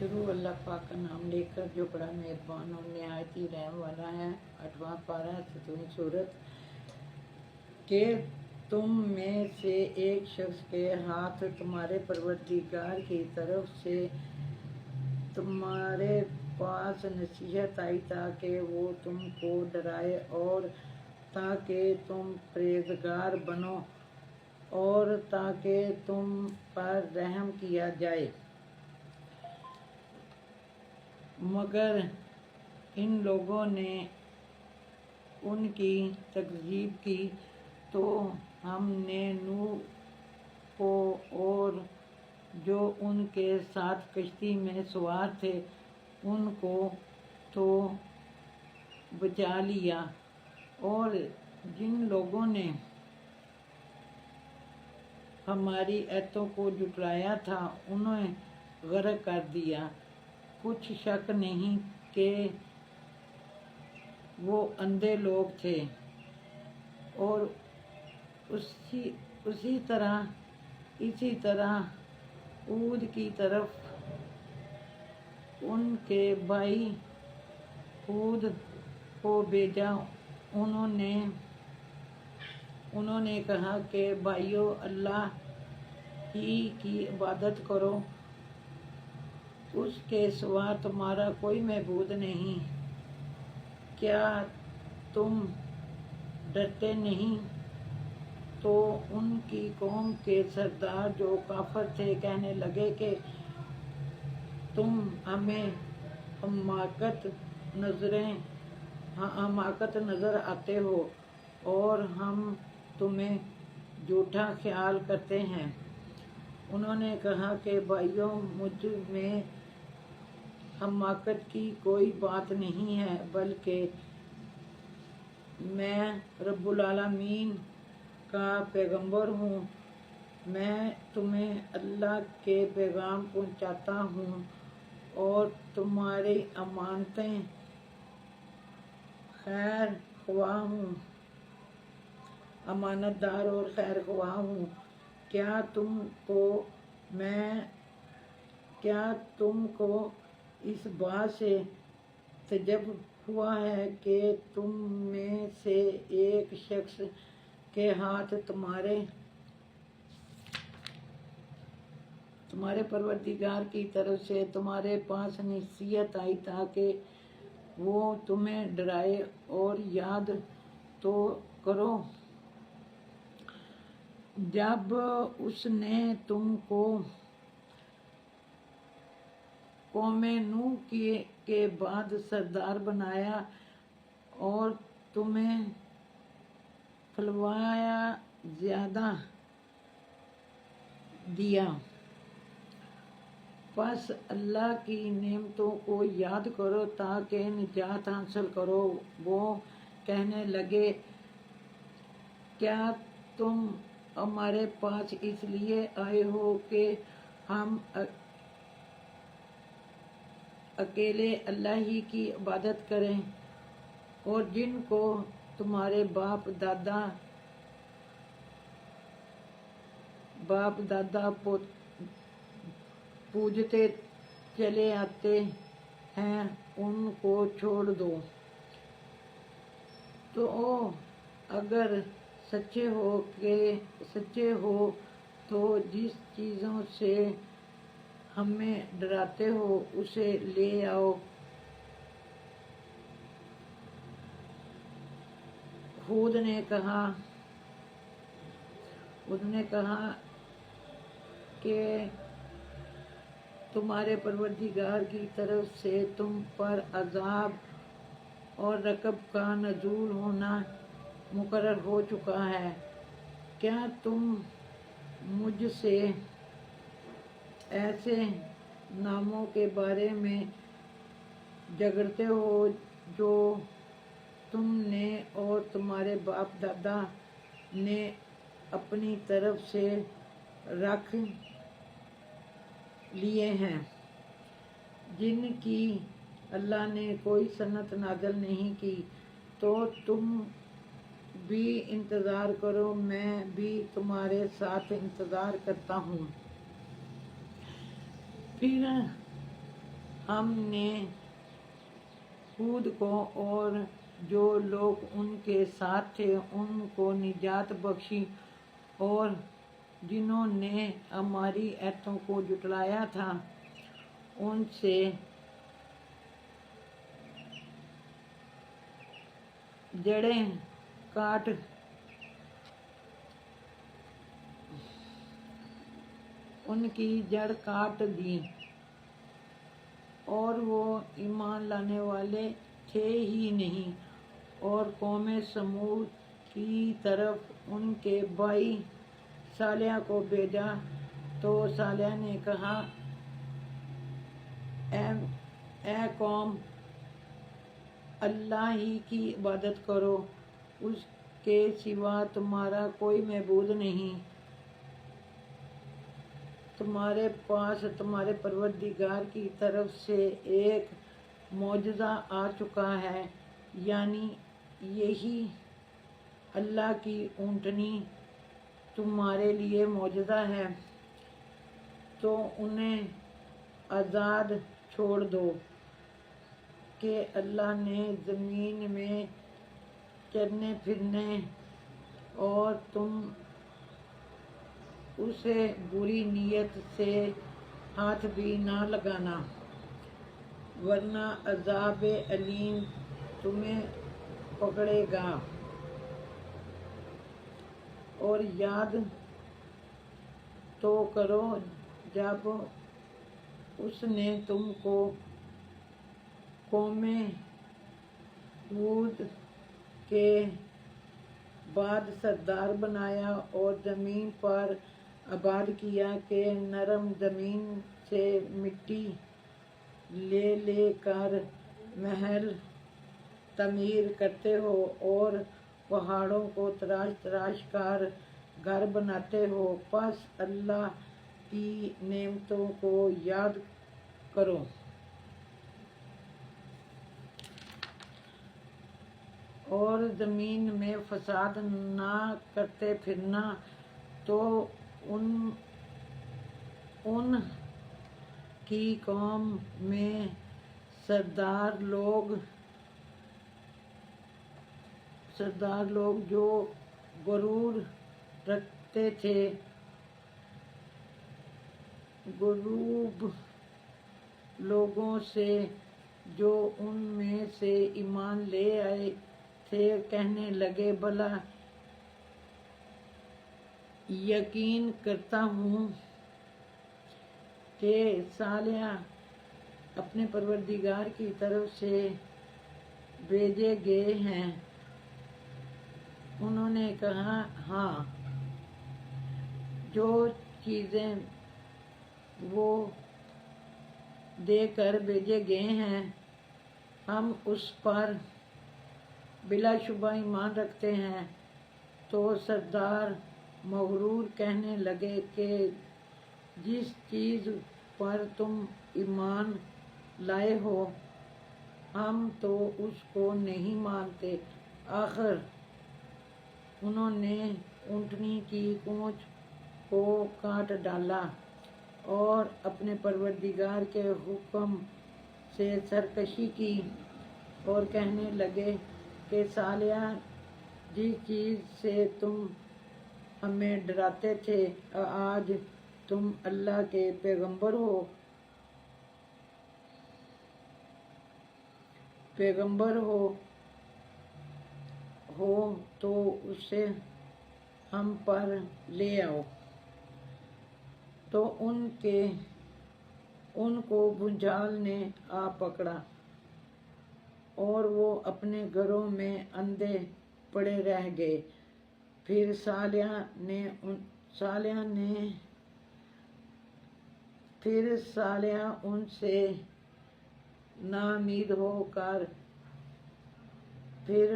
शुरू अल्लाह पाक का नाम लेकर जो बड़ा मेहरबान और नहायत ही रहम वाला है। 8वां पारा 7वीं सूरत के तुम में से एक शख्स के हाथ तुम्हारे परवरदिगार की तरफ से तुम्हारे पास नसीहत आई ताकि वो तुमको डराए और ताकि तुम परहेज़गार बनो और ताकि तुम पर रहम किया जाए, मगर इन लोगों ने उनकी तकज़ीब की तो हमने नूह को और जो उनके साथ कश्ती में सवार थे उनको तो बचा लिया, और जिन लोगों ने हमारी आयतों को झुटलाया था उन्हें गर्क कर दिया। कुछ शक नहीं कि वो अंधे लोग थे, और इसी तरह ऊद की तरफ उनके भाई हूद को भेजा। उन्होंने कहा कि भाइयों, अल्लाह ही की इबादत करो, उसके सिवा तुम्हारा कोई महबूद नहीं। क्या तुम डरते नहीं? तो उनकी कौम के सरदार जो काफिर थे कहने लगे कि तुम हमें हमाकत नज़र आते हो और हम तुम्हें झूठा ख्याल करते हैं। उन्होंने कहा कि भाइयों, मुझ में हमाकत की कोई बात नहीं है, बल्कि मैं रब्बुल आलमीन का पैगंबर हूँ। मैं तुम्हें अल्लाह के पैगाम पहुँचाता हूँ और तुम्हारी अमानतें खैर ख्वाह हूँ, अमानतदार और खैर ख्वाह हूँ। क्या तुमको इस बात से तजब हुआ है कि तुम में से एक शख्स के हाथ तुम्हारे परवरदिगार की तरफ से तुम्हारे पास नसीहत आई ताकि वो तुम्हें डराए? और याद तो करो जब उसने तुमको कौमे नूह के बाद सरदार बनाया और तुम्हें फलवाया ज्यादा दिया। बस अल्लाह की नेमतों को याद करो ताकि निजात हासिल करो। वो कहने लगे, क्या तुम हमारे पास इसलिए आए हो कि हम अकेले अल्लाह ही की इबादत करें, और जिनको तुम्हारे बाप दादा पूजते चले आते हैं उनको छोड़ दो। तो अगर सच्चे हो तो जिस चीज़ों से हमें डराते हो उसे ले आओ। हूद ने कहा कि तुम्हारे परवरदिगार की तरफ से तुम पर अजाब और रकब का नज़ूल होना मुकर्रर हो चुका है। क्या तुम मुझसे ऐसे नामों के बारे में झगड़ते हो जो तुमने और तुम्हारे बाप दादा ने अपनी तरफ से रख लिए हैं, जिनकी अल्लाह ने कोई सनत नाज़िल नहीं की? तो तुम भी इंतज़ार करो, मैं भी तुम्हारे साथ इंतज़ार करता हूँ। फिर ہم نے ہود کو اور جو لوگ ان کے ساتھ تھے ان کو نجات بخشی، اور جنہوں نے ہماری آیتوں کو جھٹلایا تھا ان سے جڑیں کاٹ ان کی جڑ کاٹ دی، اور وہ ایمان لانے والے تھے ہی نہیں۔ اور قوم سمود کی طرف ان کے بھائی صالح کو بھیجا تو صالح نے کہا، اے قوم، اللہ ہی کی عبادت کرو، اس کے سوا تمہارا کوئی معبود نہیں۔ تمہارے پاس تمہارے پروردگار کی طرف سے ایک معجزہ آ چکا ہے، یعنی یہی اللہ کی اونٹنی تمہارے لیے معجزہ ہے، تو انہیں آزاد چھوڑ دو کہ اللہ نے زمین میں چرنے پھرنے، اور تم اسے بری نیت سے ہاتھ بھی نہ لگانا، ورنہ عذاب علیم تمہیں پکڑے گا۔ اور یاد تو کرو جب اس نے تم کو قوم ہود کے بعد سردار بنایا اور زمین پر آباد کیا کہ نرم زمین سے مٹی لے لے کر محل تعمیر کرتے ہو، اور پہاڑوں کو تراش تراش کر گھر بناتے ہو، پس اللہ کی نعمتوں کو یاد کرو اور زمین میں فساد نہ کرتے پھرنا۔ تو ان کی قوم میں سردار لوگ جو غرور رکھتے تھے، غروب لوگوں سے جو ان میں سے ایمان لے آئے تھے، کہنے لگے، بھلا یقین کرتا ہوں کہ صالح اپنے پروردگار کی طرف سے بھیجے گئے ہیں۔ انہوں نے کہا، ہاں، جو چیزیں وہ دے کر بھیجے گئے ہیں ہم اس پر بلا شبہ ایمان رکھتے ہیں۔ تو سردار مغرور کہنے لگے کہ جس چیز پر تم ایمان لائے ہو ہم تو اس کو نہیں مانتے۔ آخر انہوں نے اونٹنی کی پونچھ کو کاٹ ڈالا اور اپنے پروردگار کے حکم سے سرکشی کی، اور کہنے لگے کہ صالح، جس چیز سے تم ہمیں ڈراتے تھے، آج تم اللہ کے پیغمبر ہو تو اسے ہم پر لے آؤ۔ تو ان کو بھونچال نے آ پکڑا اور وہ اپنے گھروں میں اندھے پڑے رہ گئے۔ پھر صالح ان سے ناامید ہو کر پھر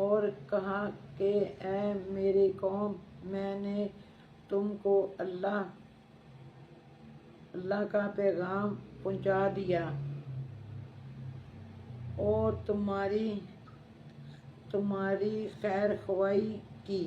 اور کہا کہ اے میری قوم، میں نے تم کو اللہ کا پیغام پہنچا دیا اور تمہاری خیر خواہی کی۔